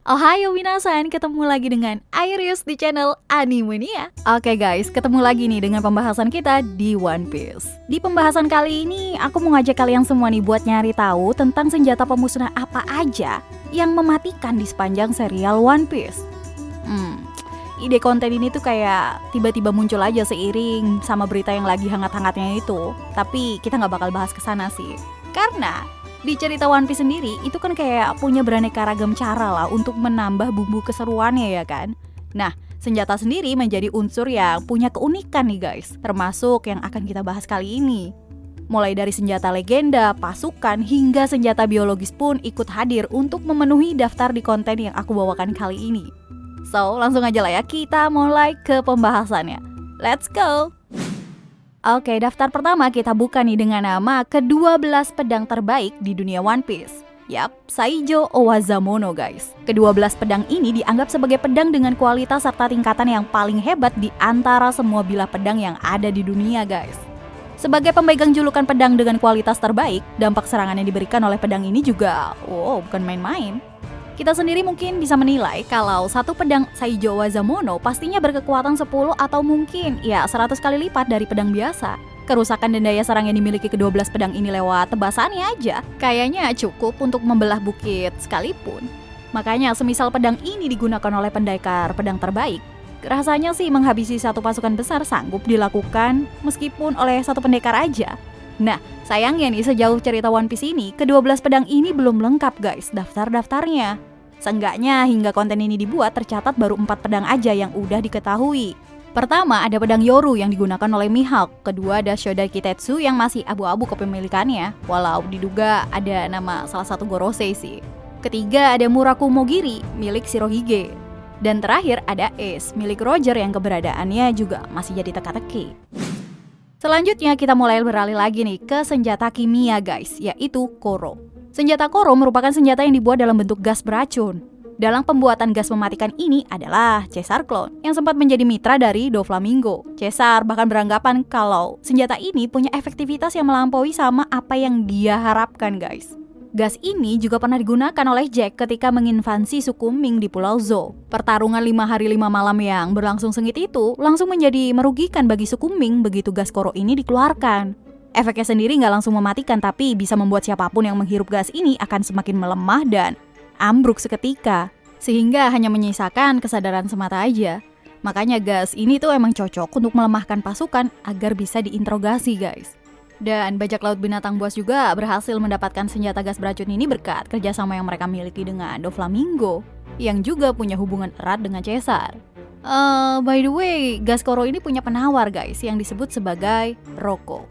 Ohayo minasan, ketemu lagi dengan Iris di channel Animania. Oke guys, ketemu lagi nih dengan pembahasan kita di One Piece. Di pembahasan kali ini, aku mau ngajak kalian semua nih buat nyari tahu tentang senjata pemusnah apa aja yang mematikan di sepanjang serial One Piece. Ide konten ini tuh kayak tiba-tiba muncul aja seiring sama berita yang lagi hangat-hangatnya itu. Tapi kita nggak bakal bahas kesana sih. Karena di cerita One Piece sendiri itu kan kayak punya beraneka ragam cara lah untuk menambah bumbu keseruannya ya kan. Nah, senjata sendiri menjadi unsur yang punya keunikan nih guys, termasuk yang akan kita bahas kali ini. Mulai dari senjata legenda, pasukan, hingga senjata biologis pun ikut hadir untuk memenuhi daftar di konten yang aku bawakan kali ini. So, langsung aja lah ya, kita mulai ke pembahasannya. Let's go! Oke, daftar pertama kita buka nih dengan nama ke-12 pedang terbaik di dunia One Piece. Yap, Saijo Owazamono guys. Ke-12 pedang ini dianggap sebagai pedang dengan kualitas serta tingkatan yang paling hebat di antara semua bilah pedang yang ada di dunia guys. Sebagai pemegang julukan pedang dengan kualitas terbaik, dampak serangan yang diberikan oleh pedang ini juga, bukan main-main. Kita sendiri mungkin bisa menilai kalau satu pedang Saijo Owazamono pastinya berkekuatan 10 atau mungkin 100 kali lipat dari pedang biasa. Kerusakan dan daya serang yang dimiliki ke-12 pedang ini lewat tebasannya aja kayaknya cukup untuk membelah bukit sekalipun. Makanya semisal pedang ini digunakan oleh pendekar pedang terbaik, rasanya sih menghabisi satu pasukan besar sanggup dilakukan meskipun oleh satu pendekar aja. Nah, sayangnya nih sejauh cerita One Piece ini, ke-12 pedang ini belum lengkap guys daftar-daftarnya. Seenggaknya hingga konten ini dibuat tercatat baru 4 pedang aja yang udah diketahui. Pertama ada pedang Yoru yang digunakan oleh Mihawk. Kedua ada Shodai Kitetsu yang masih abu-abu kepemilikannya, walau diduga ada nama salah satu Gorosei sih. Ketiga ada Murakumogiri milik Shirohige. Dan terakhir ada Ace milik Roger yang keberadaannya juga masih jadi teka-teki. Selanjutnya kita mulai beralih lagi nih ke senjata kimia guys, yaitu Koro. Senjata Koro merupakan senjata yang dibuat dalam bentuk gas beracun. Dalam pembuatan gas mematikan ini adalah Caesar Clone yang sempat menjadi mitra dari Doflamingo. Caesar bahkan beranggapan kalau senjata ini punya efektivitas yang melampaui sama apa yang dia harapkan guys. Gas ini juga pernah digunakan oleh Jack ketika menginvasi suku Ming di Pulau Zou. Pertarungan 5 hari 5 malam yang berlangsung sengit itu langsung menjadi merugikan bagi suku Ming begitu gas Koro ini dikeluarkan. Efeknya sendiri nggak langsung mematikan tapi bisa membuat siapapun yang menghirup gas ini akan semakin melemah dan ambruk seketika. Sehingga hanya menyisakan kesadaran semata aja. Makanya gas ini tuh emang cocok untuk melemahkan pasukan agar bisa diinterogasi guys. Dan bajak laut binatang buas juga berhasil mendapatkan senjata gas beracun ini berkat kerjasama yang mereka miliki dengan Doflamingo yang juga punya hubungan erat dengan Caesar. By the way, gas Koro ini punya penawar guys yang disebut sebagai Roko.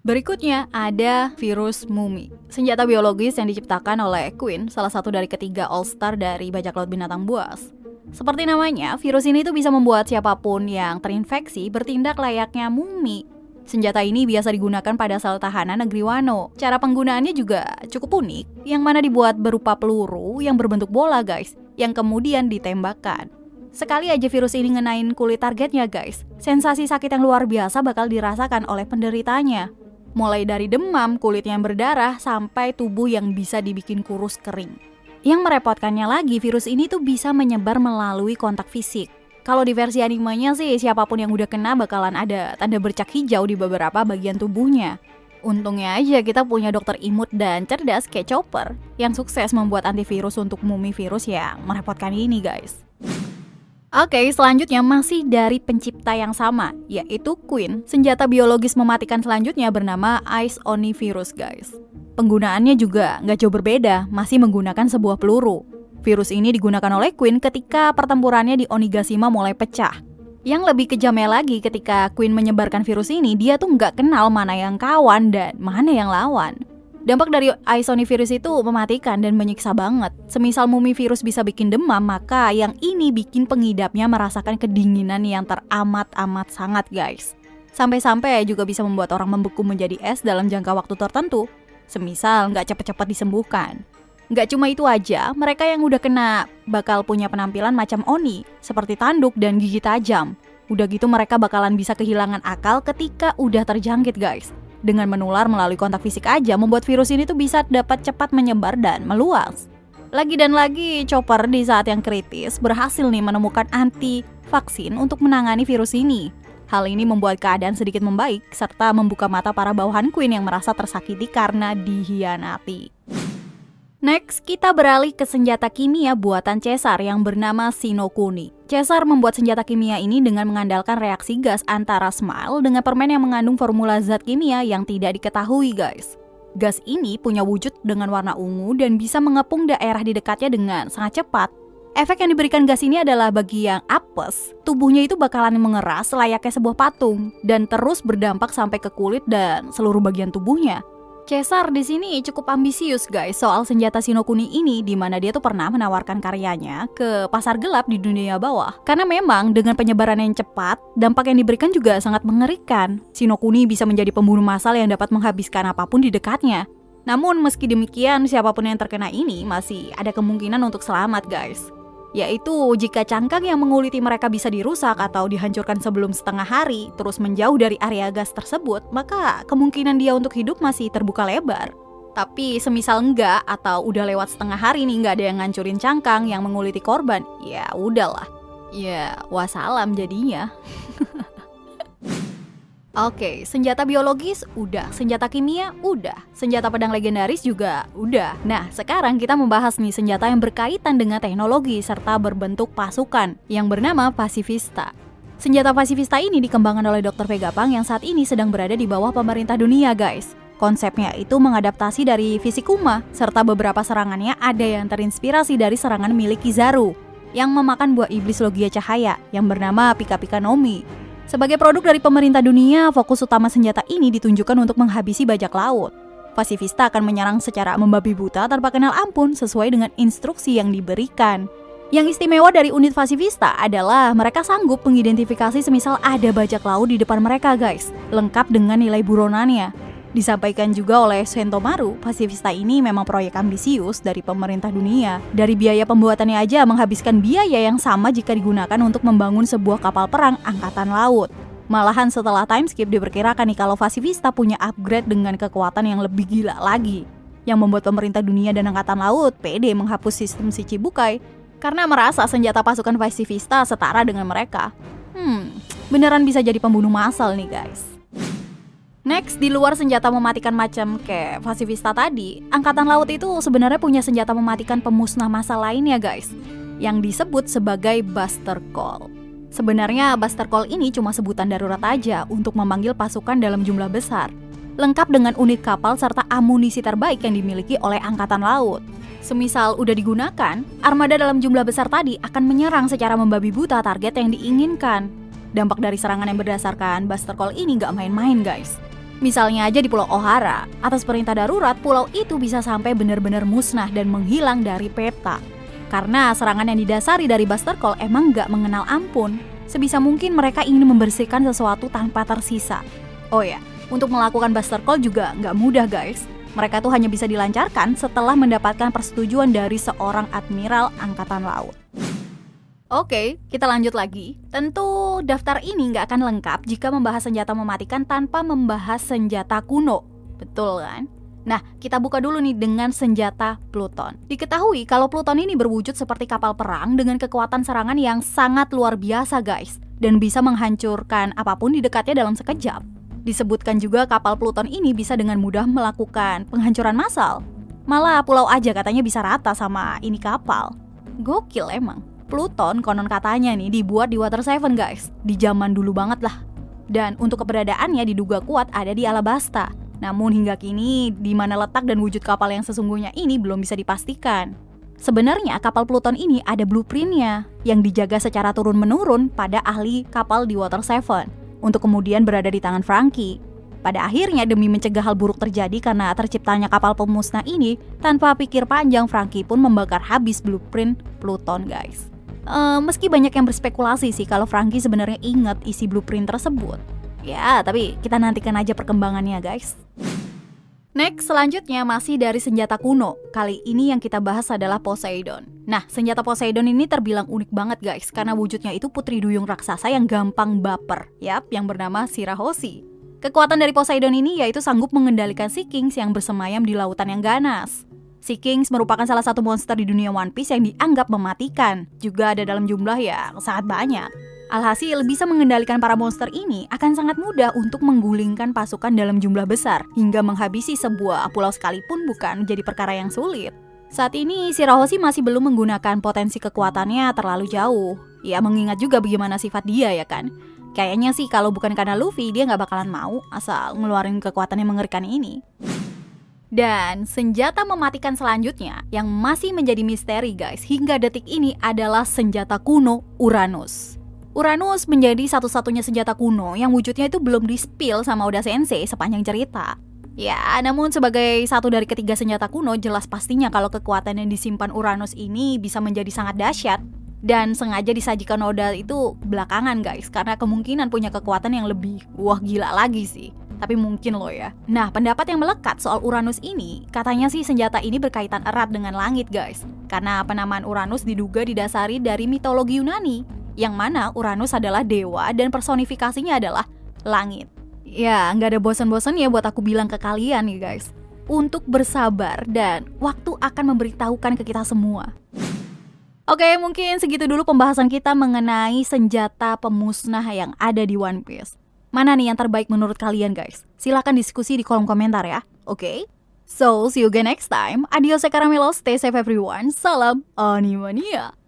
Berikutnya ada virus mumi, senjata biologis yang diciptakan oleh Queen, salah satu dari ketiga all-star dari bajak laut binatang buas. Seperti namanya, virus ini tuh bisa membuat siapapun yang terinfeksi bertindak layaknya mumi. Senjata ini biasa digunakan pada sel tahanan negeri Wano. Cara penggunaannya juga cukup unik, yang mana dibuat berupa peluru yang berbentuk bola guys, yang kemudian ditembakkan. Sekali aja virus ini ngenain kulit targetnya guys, sensasi sakit yang luar biasa bakal dirasakan oleh penderitanya. Mulai dari demam, kulitnya yang berdarah, sampai tubuh yang bisa dibikin kurus kering. Yang merepotkannya lagi, virus ini tuh bisa menyebar melalui kontak fisik. Kalau di versi animenya sih, siapapun yang udah kena bakalan ada tanda bercak hijau di beberapa bagian tubuhnya. Untungnya aja kita punya dokter imut dan cerdas kayak Chopper yang sukses membuat antivirus untuk mumi virus yang merepotkan ini guys. Oke, selanjutnya masih dari pencipta yang sama, yaitu Queen. Senjata biologis mematikan selanjutnya bernama Ice Oni Virus guys. Penggunaannya juga nggak jauh berbeda, masih menggunakan sebuah peluru. Virus ini digunakan oleh Queen ketika pertempurannya di Onigashima mulai pecah. Yang lebih kejamnya lagi ketika Queen menyebarkan virus ini, dia tuh nggak kenal mana yang kawan dan mana yang lawan. Dampak dari Ice Oni virus itu mematikan dan menyiksa banget. Semisal mumi virus bisa bikin demam, maka yang ini bikin pengidapnya merasakan kedinginan yang teramat-amat sangat guys. Sampai-sampai juga bisa membuat orang membeku menjadi es dalam jangka waktu tertentu. Semisal nggak cepat-cepat disembuhkan. Nggak cuma itu aja, mereka yang udah kena bakal punya penampilan macam Oni, seperti tanduk dan gigi tajam. Udah gitu mereka bakalan bisa kehilangan akal ketika udah terjangkit guys. Dengan menular melalui kontak fisik aja, membuat virus ini tuh bisa dapat cepat menyebar dan meluas. Lagi dan lagi, Chopper di saat yang kritis berhasil nih menemukan anti vaksin untuk menangani virus ini. Hal ini membuat keadaan sedikit membaik, serta membuka mata para bawahan Queen yang merasa tersakiti karena dihianati. Next, kita beralih ke senjata kimia buatan Caesar yang bernama Shinokuni. Caesar membuat senjata kimia ini dengan mengandalkan reaksi gas antara Smile dengan permen yang mengandung formula zat kimia yang tidak diketahui, guys. Gas ini punya wujud dengan warna ungu dan bisa mengepung daerah di dekatnya dengan sangat cepat. Efek yang diberikan gas ini adalah bagi yang apes, tubuhnya itu bakalan mengeras layaknya sebuah patung dan terus berdampak sampai ke kulit dan seluruh bagian tubuhnya. Caesar di sini cukup ambisius guys soal senjata Shinokuni ini, di mana dia tuh pernah menawarkan karyanya ke pasar gelap di dunia bawah. Karena memang dengan penyebaran yang cepat, dampak yang diberikan juga sangat mengerikan. Shinokuni bisa menjadi pembunuh massal yang dapat menghabiskan apapun di dekatnya. Namun meski demikian, siapapun yang terkena ini masih ada kemungkinan untuk selamat guys. Yaitu jika cangkang yang menguliti mereka bisa dirusak atau dihancurkan sebelum setengah hari, terus menjauh dari area gas tersebut, maka kemungkinan dia untuk hidup masih terbuka lebar. Tapi semisal enggak atau udah lewat setengah hari nih nggak ada yang ngancurin cangkang yang menguliti korban, ya udahlah. Ya wassalam jadinya. Oke, senjata biologis udah, senjata kimia udah, senjata pedang legendaris juga udah. Nah, sekarang kita membahas nih senjata yang berkaitan dengan teknologi serta berbentuk pasukan yang bernama Pacifista. Senjata Pacifista ini dikembangkan oleh Dr. Vegapunk yang saat ini sedang berada di bawah pemerintah dunia, guys. Konsepnya itu mengadaptasi dari fisik Kuma, serta beberapa serangannya ada yang terinspirasi dari serangan milik Kizaru yang memakan buah iblis logia cahaya yang bernama Pika Pika no Mi. Sebagai produk dari pemerintah dunia, fokus utama senjata ini ditunjukkan untuk menghabisi bajak laut. Pacifista akan menyerang secara membabi buta tanpa kenal ampun sesuai dengan instruksi yang diberikan. Yang istimewa dari unit Pacifista adalah mereka sanggup mengidentifikasi semisal ada bajak laut di depan mereka guys, lengkap dengan nilai buronannya. Disampaikan juga oleh Sentomaru, Pacifista ini memang proyek ambisius dari pemerintah dunia. Dari biaya pembuatannya aja menghabiskan biaya yang sama jika digunakan untuk membangun sebuah kapal perang angkatan laut. Malahan setelah time skip diperkirakan nih kalau Pacifista punya upgrade dengan kekuatan yang lebih gila lagi, yang membuat pemerintah dunia dan angkatan laut pede menghapus sistem Shichibukai karena merasa senjata pasukan Pacifista setara dengan mereka. Beneran bisa jadi pembunuh massal nih guys. Next, di luar senjata mematikan macam kayak Pacifista tadi, Angkatan Laut itu sebenarnya punya senjata mematikan pemusnah massal lainnya guys, yang disebut sebagai Buster Call. Sebenarnya Buster Call ini cuma sebutan darurat aja untuk memanggil pasukan dalam jumlah besar, lengkap dengan unit kapal serta amunisi terbaik yang dimiliki oleh Angkatan Laut. Semisal udah digunakan, armada dalam jumlah besar tadi akan menyerang secara membabi buta target yang diinginkan. Dampak dari serangan yang berdasarkan Buster Call ini gak main-main guys. Misalnya aja di Pulau Ohara, atas perintah darurat, pulau itu bisa sampai benar-benar musnah dan menghilang dari peta. Karena serangan yang didasari dari Buster Call emang gak mengenal ampun. Sebisa mungkin mereka ingin membersihkan sesuatu tanpa tersisa. Oh ya, untuk melakukan Buster Call juga gak mudah guys. Mereka tuh hanya bisa dilancarkan setelah mendapatkan persetujuan dari seorang admiral angkatan laut. Oke, kita lanjut lagi. Tentu daftar ini nggak akan lengkap jika membahas senjata mematikan tanpa membahas senjata kuno. Betul kan? Nah, kita buka dulu nih dengan senjata Pluton. Diketahui kalau Pluton ini berwujud seperti kapal perang dengan kekuatan serangan yang sangat luar biasa guys, dan bisa menghancurkan apapun di dekatnya dalam sekejap. Disebutkan juga kapal Pluton ini bisa dengan mudah melakukan penghancuran massal. Malah pulau aja katanya bisa rata sama ini kapal. Gokil emang. Pluton konon katanya nih dibuat di Water Seven guys, di zaman dulu banget lah. Dan untuk keberadaannya diduga kuat ada di Alabasta. Namun hingga kini di mana letak dan wujud kapal yang sesungguhnya ini belum bisa dipastikan. Sebenarnya kapal Pluton ini ada blueprintnya yang dijaga secara turun-menurun pada ahli kapal di Water Seven untuk kemudian berada di tangan Franky. Pada akhirnya demi mencegah hal buruk terjadi karena terciptanya kapal pemusnah ini, tanpa pikir panjang Franky pun membakar habis blueprint Pluton guys. Meski banyak yang berspekulasi sih kalau Franky sebenarnya ingat isi blueprint tersebut. Ya, tapi kita nantikan aja perkembangannya guys. Next, selanjutnya masih dari senjata kuno. Kali ini yang kita bahas adalah Poseidon. Nah, senjata Poseidon ini terbilang unik banget guys, karena wujudnya itu putri duyung raksasa yang gampang baper. Yap, yang bernama Shirahoshi. Kekuatan dari Poseidon ini yaitu sanggup mengendalikan Sea Kings yang bersemayam di lautan yang ganas. Sea Kings merupakan salah satu monster di dunia One Piece yang dianggap mematikan. Juga ada dalam jumlah ya sangat banyak. Alhasil, bisa mengendalikan para monster ini akan sangat mudah untuk menggulingkan pasukan dalam jumlah besar, hingga menghabisi sebuah pulau sekalipun bukan menjadi perkara yang sulit. Saat ini, Shirahoshi masih belum menggunakan potensi kekuatannya terlalu jauh. Ya, mengingat juga bagaimana sifat dia ya kan. Kayaknya sih kalau bukan karena Luffy, dia nggak bakalan mau asal ngeluarin kekuatan yang mengerikan ini. Dan senjata mematikan selanjutnya yang masih menjadi misteri guys hingga detik ini adalah senjata kuno Uranus. Uranus menjadi satu-satunya senjata kuno yang wujudnya itu belum di-spill sama Oda Sensei sepanjang cerita. Ya, namun sebagai satu dari ketiga senjata kuno, jelas pastinya kalau kekuatan yang disimpan Uranus ini bisa menjadi sangat dahsyat. Dan sengaja disajikan Oda itu belakangan guys, karena kemungkinan punya kekuatan yang lebih wah gila lagi sih. Tapi mungkin loh ya. Nah, pendapat yang melekat soal Uranus ini, katanya sih senjata ini berkaitan erat dengan langit guys. Karena penamaan Uranus diduga didasari dari mitologi Yunani, yang mana Uranus adalah dewa dan personifikasinya adalah langit. Ya, nggak ada bosan-bosan ya buat aku bilang ke kalian nih guys, untuk bersabar dan waktu akan memberitahukan ke kita semua. Oke, mungkin segitu dulu pembahasan kita mengenai senjata pemusnah yang ada di One Piece. Mana nih yang terbaik menurut kalian guys? Silahkan diskusi di kolom komentar ya, oke? So, see you again next time. Adios, Caramelos, stay safe everyone. Salam Animania.